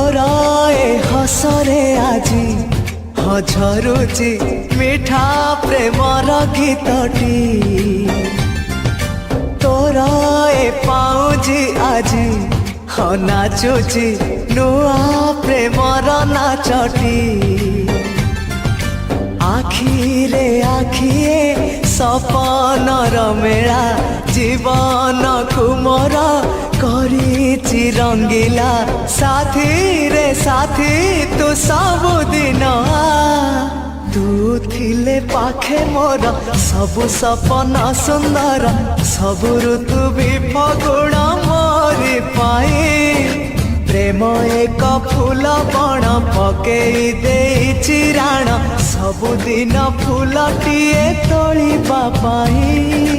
तोरा ए हसरे आजी झरुची मिठा प्रेमर गीतटी तोरा ए पाउजी आजी नाचुची नुआ प्रेमर नाचटी आखिरे आखिए सपनर मेला जीवन कुमर करिछि रंगीला साथी रे साथी तू सबुदिन तू थिले पाखे मोर सबु सपन सुंदर सबु ऋतु भी फगुण मोरी पाई प्रेम एक फूल बण पकेई देइछि राण सबुदिन फूलटिए तोलिबा पाई।